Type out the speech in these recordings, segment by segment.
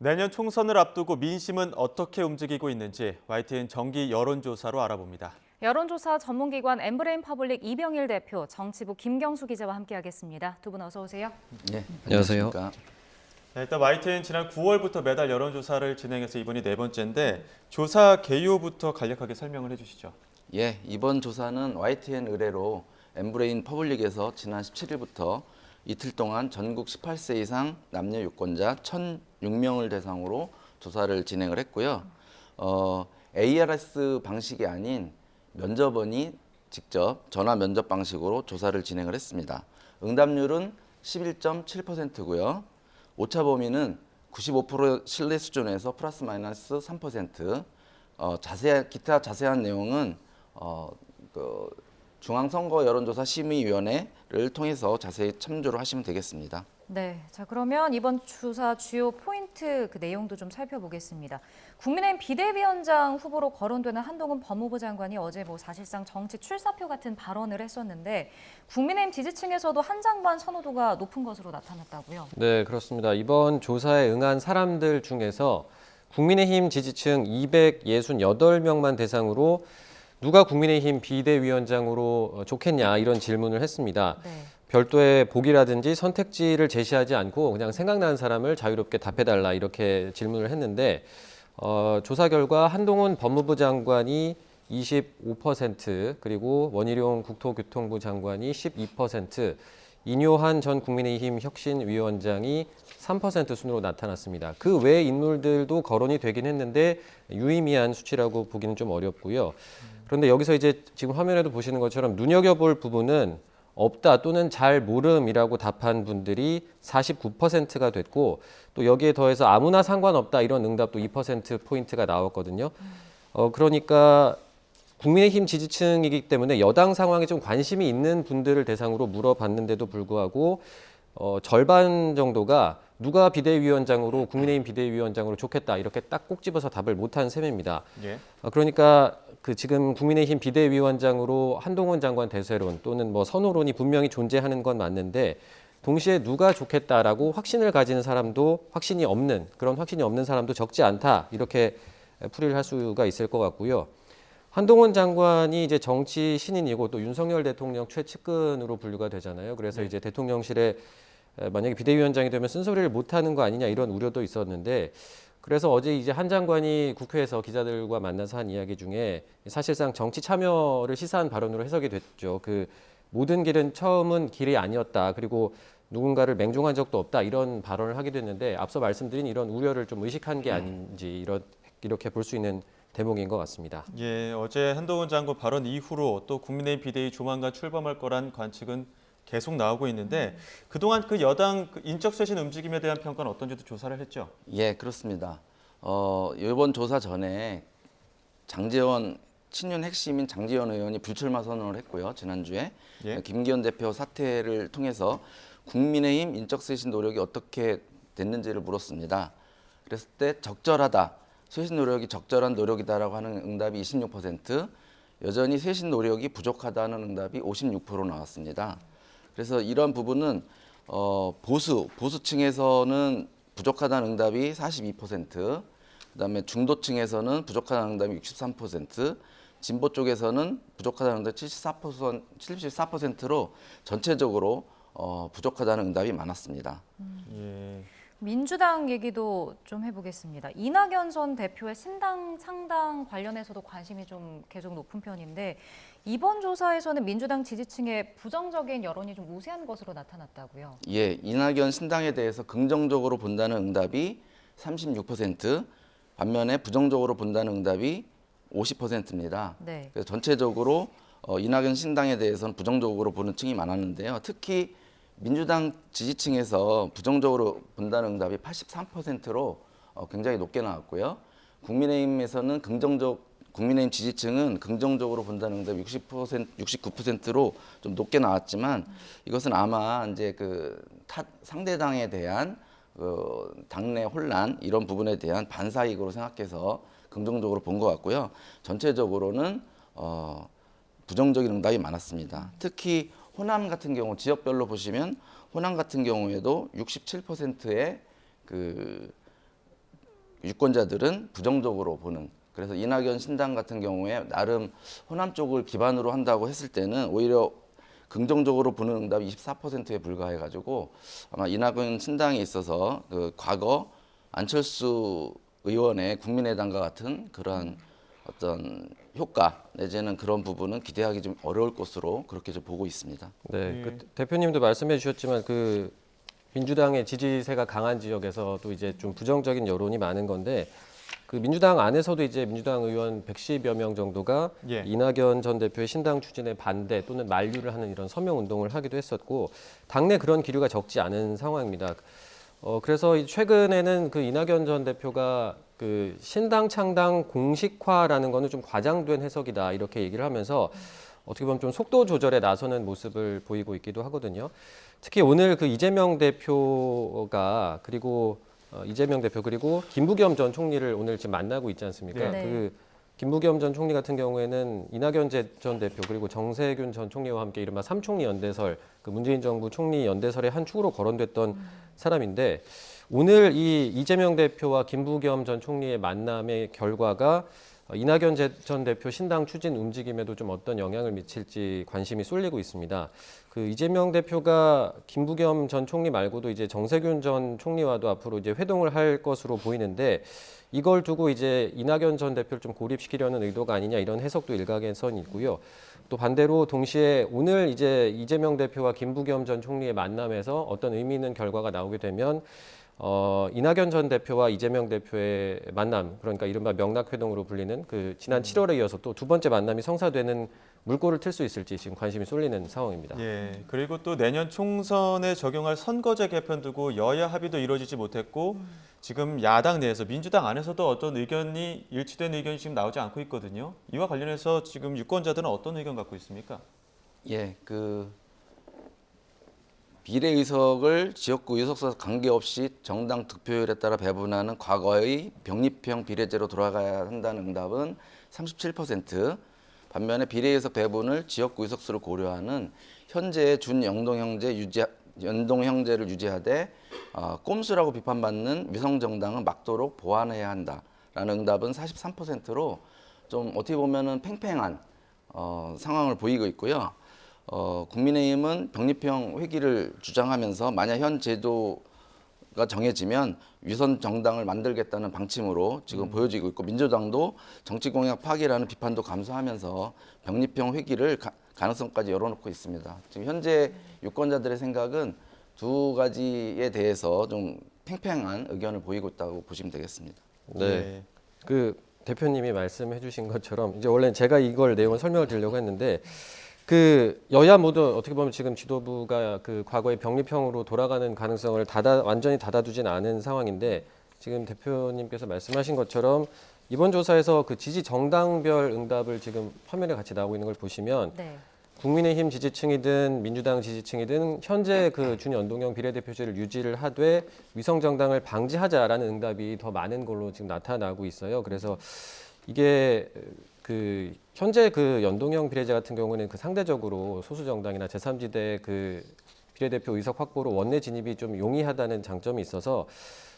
내년 총선을 앞두고 민심은 어떻게 움직이고 있는지 YTN 정기 여론조사로 알아봅니다. 여론조사 전문기관 엠브레인 퍼블릭 이병일 대표, 정치부 김경수 기자와 함께하겠습니다. 두 분 어서 오세요. 네, 안녕하세요. 네, 일단 YTN 지난 9월부터 매달 여론조사를 진행해서 이번이 네 번째인데 조사 개요부터 간략하게 설명을 해주시죠. 예, 이번 조사는 YTN 의뢰로 엠브레인 퍼블릭에서 지난 17일부터 이틀 동안 전국 18세 이상 남녀 유권자 1,006명을 대상으로 조사를 진행을 했고요. ARS 방식이 아닌 면접원이 직접 전화 면접 방식으로 조사를 진행을 했습니다. 응답률은 11.7%고요. 오차 범위는 95% 신뢰 수준에서 플러스 마이너스 3%. 기타 자세한 내용은 중앙선거 여론조사 심의위원회를 통해서 자세히 참조를 하시면 되겠습니다. 네, 자 그러면 이번 조사 주요 포인트 그 내용도 좀 살펴보겠습니다. 국민의힘 비대위원장 후보로 거론되는 한동훈 법무부 장관이 어제 사실상 정치 출사표 같은 발언을 했었는데 국민의힘 지지층에서도 한 장관 선호도가 높은 것으로 나타났다고요. 네, 그렇습니다. 이번 조사에 응한 사람들 중에서 국민의힘 지지층 268명만 대상으로 누가 국민의힘 비대위원장으로 좋겠냐 이런 질문을 했습니다. 네. 별도의 보기라든지 선택지를 제시하지 않고 그냥 생각나는 사람을 자유롭게 답해달라 이렇게 질문을 했는데 조사 결과 한동훈 법무부 장관이 25% 그리고 원희룡 국토교통부 장관이 12%, 인효한 전 국민의힘 혁신위원장이 3% 순으로 나타났습니다. 그 외 인물들도 거론이 되긴 했는데 유의미한 수치라고 보기는 좀 어렵고요. 그런데 여기서 이제 지금 화면에도 보시는 것처럼 눈여겨볼 부분은 없다 또는 잘 모름이라고 답한 분들이 49%가 됐고 또 여기에 더해서 아무나 상관없다 이런 응답도 2%포인트가 나왔거든요. 그러니까 국민의힘 지지층이기 때문에 여당 상황에 좀 관심이 있는 분들을 대상으로 물어봤는데도 불구하고 절반 정도가 누가 비대위원장으로 국민의힘 비대위원장으로 좋겠다 이렇게 딱 꼭 집어서 답을 못한 셈입니다. 예. 그러니까 지금 국민의힘 비대위원장으로 한동훈 장관 대세론 또는 선호론이 분명히 존재하는 건 맞는데 동시에 누가 좋겠다라고 확신을 가진 사람도 그런 확신이 없는 사람도 적지 않다 이렇게 풀이를 할 수가 있을 것 같고요. 한동훈 장관이 이제 정치 신인이고 또 윤석열 대통령 최측근으로 분류가 되잖아요. 그래서 이제 대통령실에 만약에 비대위원장이 되면 쓴소리를 못하는 거 아니냐 이런 우려도 있었는데 그래서 어제 이제 한 장관이 국회에서 기자들과 만나서 한 이야기 중에 사실상 정치 참여를 시사한 발언으로 해석이 됐죠. 모든 길은 처음은 길이 아니었다. 그리고 누군가를 맹종한 적도 없다. 이런 발언을 하게 됐는데 앞서 말씀드린 이런 우려를 좀 의식한 게 아닌지 이렇게 볼 수 있는 대목인 것 같습니다. 예, 어제 한동훈 장관 발언 이후로 또 국민의힘 비대위 조만간 출범할 거란 관측은 계속 나오고 있는데 그동안 그 여당 인적 쇄신 움직임에 대한 평가는 어떤지도 조사를 했죠? 예, 그렇습니다. 이번 조사 전에 친윤 핵심인 장제원 의원이 불출마 선언을 했고요. 지난주에 예. 김기현 대표 사퇴를 통해서 국민의힘 인적 쇄신 노력이 어떻게 됐는지를 물었습니다. 그랬을 때 적절하다. 쇄신 노력이 적절한 노력이다라고 하는 응답이 26%, 여전히 쇄신 노력이 부족하다는 응답이 56% 나왔습니다. 그래서 이런 부분은 보수층에서는 부족하다는 응답이 42%, 그다음에 중도층에서는 부족하다는 응답이 63%, 진보 쪽에서는 부족하다는 응답이 74%로 전체적으로 부족하다는 응답이 많았습니다. 예. 민주당 얘기도 좀 해보겠습니다. 이낙연 전 대표의 신당 창당 관련해서도 관심이 좀 계속 높은 편인데 이번 조사에서는 민주당 지지층의 부정적인 여론이 좀 우세한 것으로 나타났다고요. 예, 이낙연 신당에 대해서 긍정적으로 본다는 응답이 36%, 반면에 부정적으로 본다는 응답이 50%입니다. 네. 그래서 전체적으로 이낙연 신당에 대해서는 부정적으로 보는 층이 많았는데요. 특히 민주당 지지층에서 부정적으로 본다는 응답이 83%로 굉장히 높게 나왔고요. 국민의힘 지지층은 긍정적으로 본다는 응답이 69%로 좀 높게 나왔지만 이것은 아마 이제 상대당에 대한 당내 혼란 이런 부분에 대한 반사이익으로 생각해서 긍정적으로 본 것 같고요. 전체적으로는 부정적인 응답이 많았습니다. 특히 호남 같은 경우 지역별로 보시면 호남 같은 경우에도 67%의 유권자들은 부정적으로 보는. 그래서 이낙연 신당 같은 경우에 나름 호남 쪽을 기반으로 한다고 했을 때는 오히려 긍정적으로 보는 응답이 24%에 불과해가지고 아마 이낙연 신당에 있어서 그 과거 안철수 의원의 국민의당과 같은 그러한 어떤 효과 내지는 그런 부분은 기대하기 좀 어려울 것으로 그렇게 좀 보고 있습니다. 네, 그 대표님도 말씀해 주셨지만 그 민주당의 지지세가 강한 지역에서도 이제 좀 부정적인 여론이 많은 건데 그 민주당 안에서도 이제 민주당 의원 110여 명 정도가 예. 이낙연 전 대표의 신당 추진에 반대 또는 만류를 하는 이런 서명 운동을 하기도 했었고 당내 그런 기류가 적지 않은 상황입니다. 그래서 최근에는 그 이낙연 전 대표가 그 신당 창당 공식화라는 거는 좀 과장된 해석이다 이렇게 얘기를 하면서 어떻게 보면 좀 속도 조절에 나서는 모습을 보이고 있기도 하거든요. 특히 오늘 그 이재명 대표가 그리고 이재명 대표 그리고 김부겸 전 총리를 오늘 지금 만나고 있지 않습니까? 네. 그 김부겸 전 총리 같은 경우에는 이낙연 전 대표 그리고 정세균 전 총리와 함께 이른바 삼총리 연대설, 그 문재인 정부 총리 연대설의 한 축으로 거론됐던 사람인데 오늘 이 이재명 대표와 김부겸 전 총리의 만남의 결과가 이낙연 전 대표 신당 추진 움직임에도 좀 어떤 영향을 미칠지 관심이 쏠리고 있습니다. 그 이재명 대표가 김부겸 전 총리 말고도 이제 정세균 전 총리와도 앞으로 이제 회동을 할 것으로 보이는데 이걸 두고 이제 이낙연 전 대표를 좀 고립시키려는 의도가 아니냐 이런 해석도 일각에선 있고요. 또 반대로 동시에 오늘 이제 이재명 대표와 김부겸 전 총리의 만남에서 어떤 의미 있는 결과가 나오게 되면 이낙연 전 대표와 이재명 대표의 만남, 그러니까 이른바 명락회동으로 불리는 그 지난 7월에 이어서 또 두 번째 만남이 성사되는 물꼬를 틀 수 있을지 지금 관심이 쏠리는 상황입니다. 예. 그리고 또 내년 총선에 적용할 선거제 개편 두고 여야 합의도 이루어지지 못했고 지금 야당 내에서 민주당 안에서도 어떤 의견이 일치된 의견이 지금 나오지 않고 있거든요. 이와 관련해서 지금 유권자들은 어떤 의견 갖고 있습니까? 예, 그 비례의석을 지역구 의석수와 관계없이 정당 득표율에 따라 배분하는 과거의 병립형 비례제로 돌아가야 한다는 응답은 37%, 반면에 비례의석 배분을 지역구 의석수를 고려하는 현재의 연동형제를 유지하되 꼼수라고 비판받는 위성정당은 막도록 보완해야 한다라는 응답은 43%로 좀 어떻게 보면은 팽팽한 상황을 보이고 있고요. 국민의힘은 병립형 회기를 주장하면서 만약 현 제도가 정해지면 위선 정당을 만들겠다는 방침으로 지금 보여지고 있고 민주당도 정치 공약 파기라는 비판도 감수하면서 병립형 회기를 가능성까지 열어놓고 있습니다. 지금 현재 유권자들의 생각은 두 가지에 대해서 좀 팽팽한 의견을 보이고 있다고 보시면 되겠습니다. 네. 예. 그 대표님이 말씀해 주신 것처럼 이제 원래 제가 이걸 내용을 설명을 드리려고 했는데 그 여야 모두 어떻게 보면 지금 지도부가 그 과거의 병립형으로 돌아가는 가능성을 완전히 닫아두진 않은 상황인데 지금 대표님께서 말씀하신 것처럼 이번 조사에서 그 지지 정당별 응답을 지금 화면에 같이 나오고 있는 걸 보시면 네. 국민의힘 지지층이든 민주당 지지층이든 현재 그 준연동형 비례대표제를 유지를 하되 위성정당을 방지하자라는 응답이 더 많은 걸로 지금 나타나고 있어요. 그래서 이게 그 현재 그 연동형 비례제 같은 경우는 그 상대적으로 소수 정당이나 제3지대 그 비례대표 의석 확보로 원내 진입이 좀 용이하다는 장점이 있어서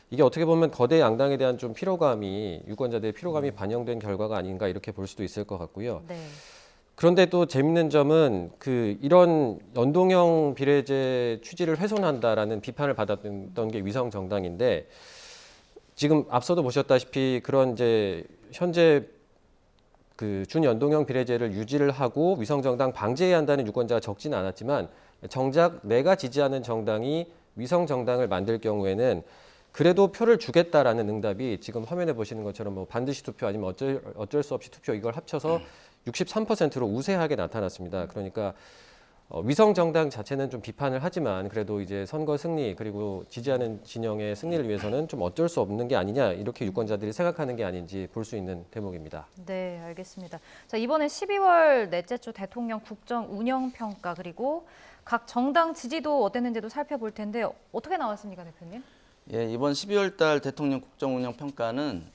이게 어떻게 보면 거대 양당에 대한 좀 피로감이 유권자들의 피로감이 반영된 결과가 아닌가 이렇게 볼 수도 있을 것 같고요. 네. 그런데 또 재밌는 점은 그 이런 연동형 비례제 취지를 훼손한다라는 비판을 받았던 게 위성 정당인데 지금 앞서도 보셨다시피 그런 이제 현재 그 준연동형 비례제를 유지를 하고 위성정당 방지해야 한다는 유권자가 적지는 않았지만 정작 내가 지지하는 정당이 위성정당을 만들 경우에는 그래도 표를 주겠다라는 응답이 지금 화면에 보시는 것처럼 뭐 반드시 투표 아니면 어쩔 수 없이 투표 이걸 합쳐서 63%로 우세하게 나타났습니다. 그러니까 위성 정당 자체는 좀 비판을 하지만 그래도 이제 선거 승리 그리고 지지하는 진영의 승리를 위해서는 좀 어쩔 수 없는 게 아니냐 이렇게 유권자들이 생각하는 게 아닌지 볼 수 있는 대목입니다. 네, 알겠습니다. 자, 이번에 12월 넷째 주 대통령 국정 운영 평가 그리고 각 정당 지지도 어땠는지도 살펴볼 텐데 어떻게 나왔습니까, 대표님? 예, 이번 12월 달 대통령 국정 운영 평가는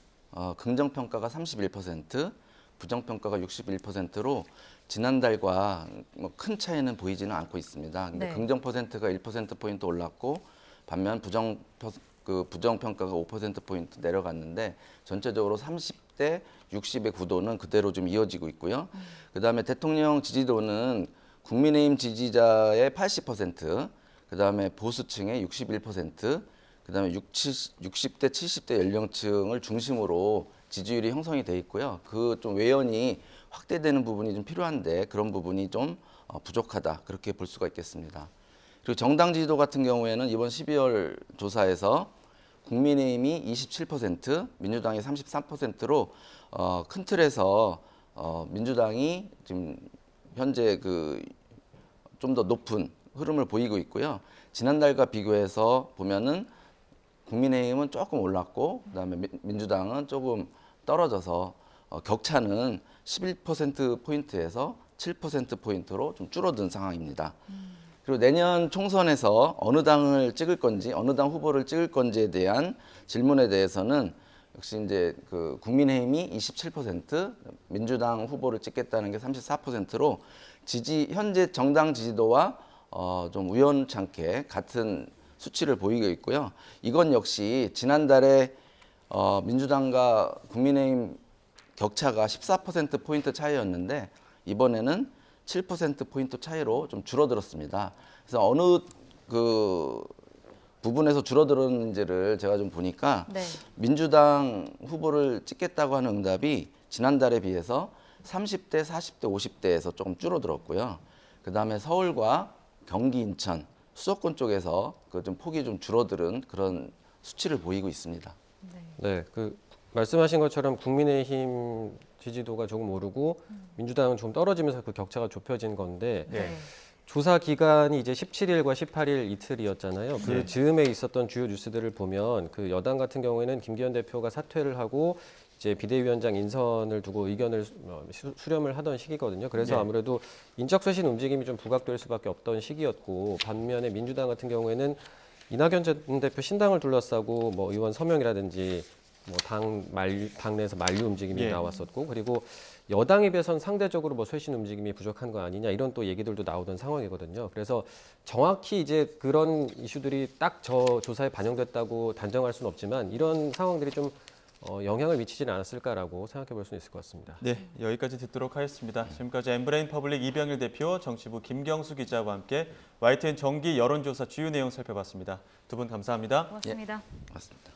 긍정 평가가 31%, 부정 평가가 61%로 지난달과 뭐 큰 차이는 보이지는 않고 있습니다. 근데 네. 긍정 퍼센트가 1%포인트 올랐고 반면 부정 그 부정 평가가 5%포인트 내려갔는데 전체적으로 30대 60의 구도는 그대로 좀 이어지고 있고요. 그다음에 대통령 지지도는 국민의힘 지지자의 80%, 그다음에 보수층의 61%, 그다음에 60대 70대 연령층을 중심으로 지지율이 형성이 돼 있고요. 그 좀 외연이 확대되는 부분이 좀 필요한데 그런 부분이 좀 부족하다 그렇게 볼 수가 있겠습니다. 그리고 정당 지지도 같은 경우에는 이번 12월 조사에서 국민의힘이 27%, 민주당이 33%로 큰 틀에서 민주당이 지금 현재 그 좀 더 높은 흐름을 보이고 있고요. 지난달과 비교해서 보면은 국민의힘은 조금 올랐고 그다음에 민주당은 조금 떨어져서 격차는 11%포인트에서 7%포인트로 좀 줄어든 상황입니다. 그리고 내년 총선에서 어느 당을 찍을 건지, 어느 당 후보를 찍을 건지에 대한 질문에 대해서는 역시 이제 그 국민의힘이 27%, 민주당 후보를 찍겠다는 게 34%로 현재 정당 지지도와 좀 우연찮게 같은 수치를 보이고 있고요. 이건 역시 지난달에 민주당과 국민의힘 격차가 14%포인트 차이였는데 이번에는 7%포인트 차이로 좀 줄어들었습니다. 그래서 어느 그 부분에서 줄어들었는지를 제가 좀 보니까 네. 민주당 후보를 찍겠다고 하는 응답이 지난달에 비해서 30대, 40대, 50대에서 조금 줄어들었고요. 그다음에 서울과 경기, 인천, 수도권 쪽에서 그 좀 폭이 좀 줄어드는 그런 수치를 보이고 있습니다. 네, 그 말씀하신 것처럼 국민의힘 지지도가 조금 오르고 민주당은 좀 떨어지면서 그 격차가 좁혀진 건데 네. 조사 기간이 이제 17일과 18일 이틀이었잖아요. 그 네. 즈음에 있었던 주요 뉴스들을 보면 그 여당 같은 경우에는 김기현 대표가 사퇴를 하고 이제 비대위원장 인선을 두고 의견을 수렴을 하던 시기거든요. 그래서 네. 아무래도 인적 쇄신 움직임이 좀 부각될 수밖에 없던 시기였고 반면에 민주당 같은 경우에는 이낙연 전 대표 신당을 둘러싸고 뭐 의원 서명이라든지 뭐 당내에서 만류 움직임이 예. 나왔었고 그리고 여당에 비해서는 상대적으로 뭐 쇄신 움직임이 부족한 거 아니냐 이런 또 얘기들도 나오던 상황이거든요. 그래서 정확히 이제 그런 이슈들이 딱 저 조사에 반영됐다고 단정할 수는 없지만 이런 상황들이 좀 영향을 미치지는 않았을까라고 생각해 볼 수는 있을 것 같습니다. 네, 여기까지 듣도록 하겠습니다. 지금까지 엠브레인 퍼블릭 이병일 대표, 정치부 김경수 기자와 함께 YTN 정기 여론조사 주요 내용 살펴봤습니다. 두 분 감사합니다. 고맙습니다. 맞습니다.